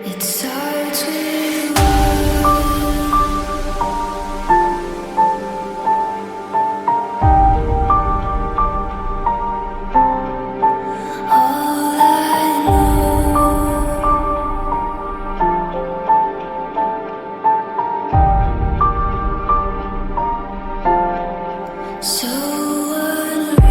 It starts with all I know. So unreal.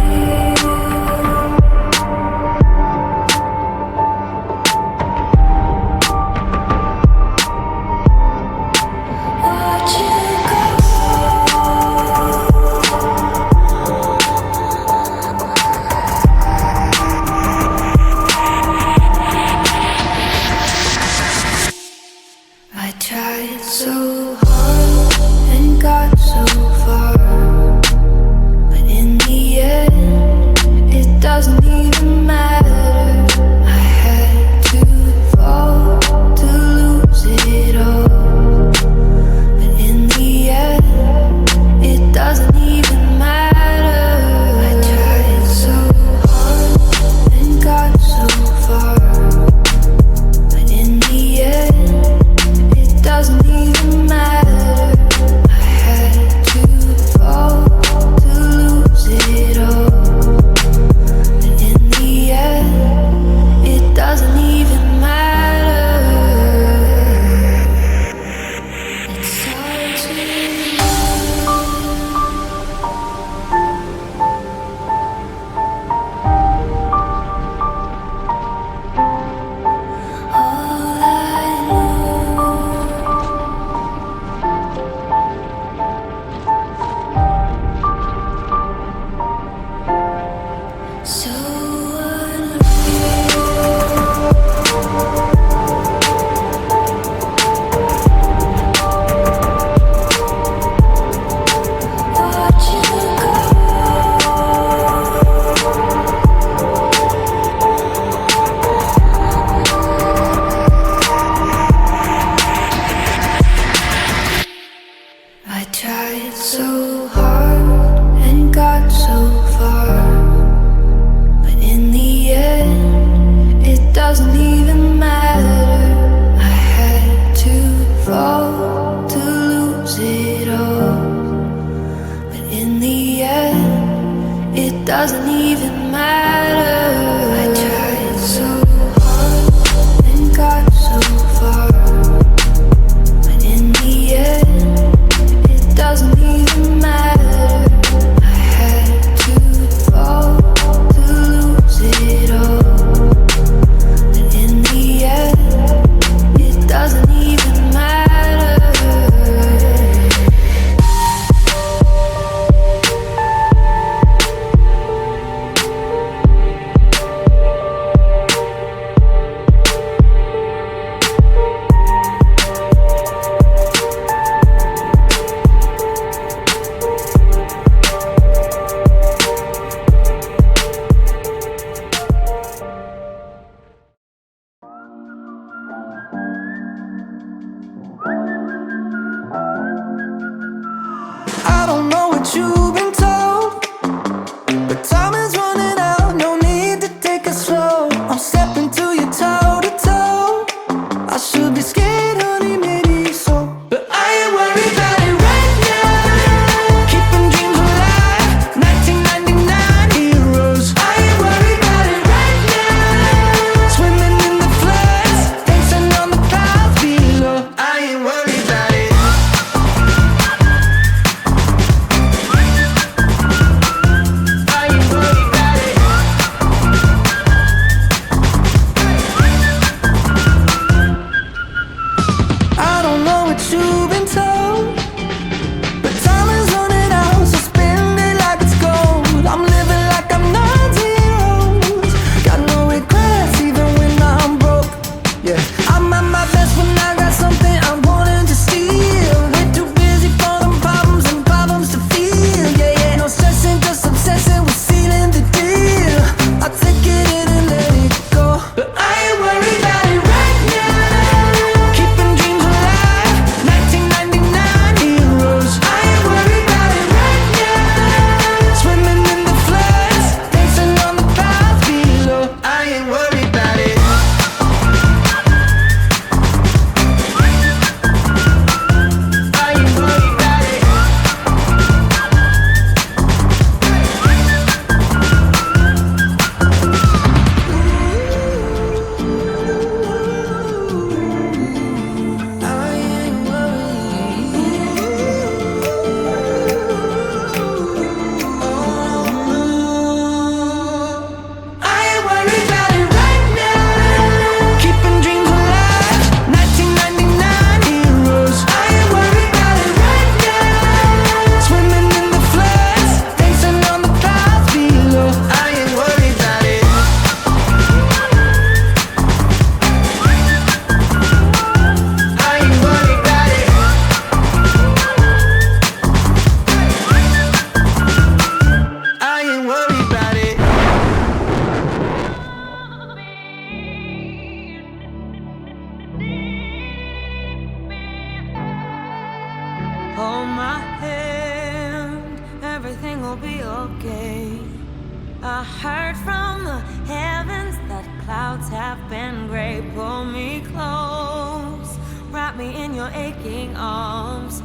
the heavens that clouds have been gray. Pull me close, wrap me in your aching arms.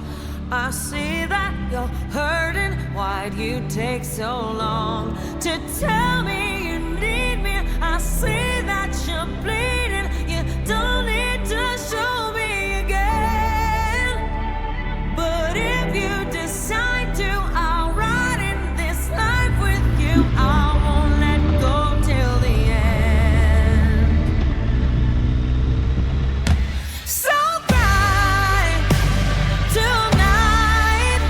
I see that you're hurting. Why'd you take so long to tell me you need me? I see that you're bleeding. You don't need to show me again. But if you decide to, I'll ride in this life with you. I won't let go till the end. So cry tonight,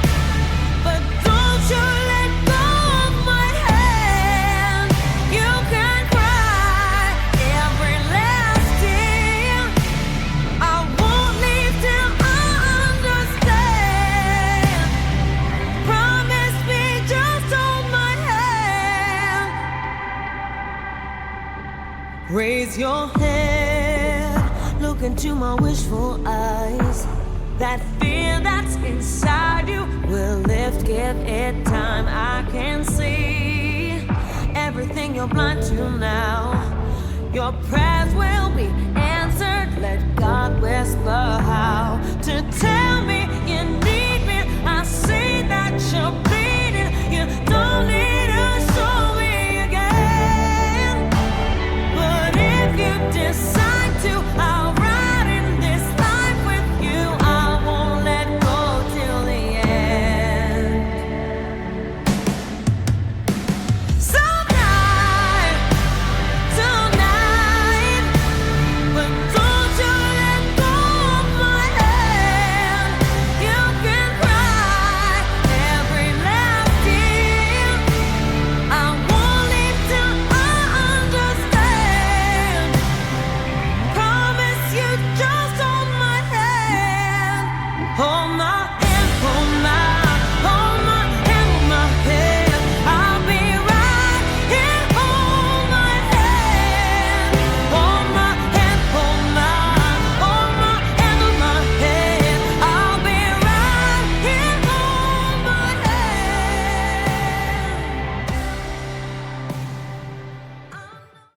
but don't you let go of my hand. You can cry every last tear. I won't leave till I understand. Promise me, just hold my hand. Raise your head, look into my wishful eyes. That fear that's inside you will lift, give it time. I can see everything you're blind to now. Your prayers will be answered. Let God whisper how to tell me you need me. I see that you're bleeding. You don't need to show me again. But if you decide to, I'll ride in this life with you. I won't let go till the end. So cry tonight, but don't you let go of my hand. You can cry every last tear. I won't leave till I understand. Promise you, just hold my hand. Hold my hand.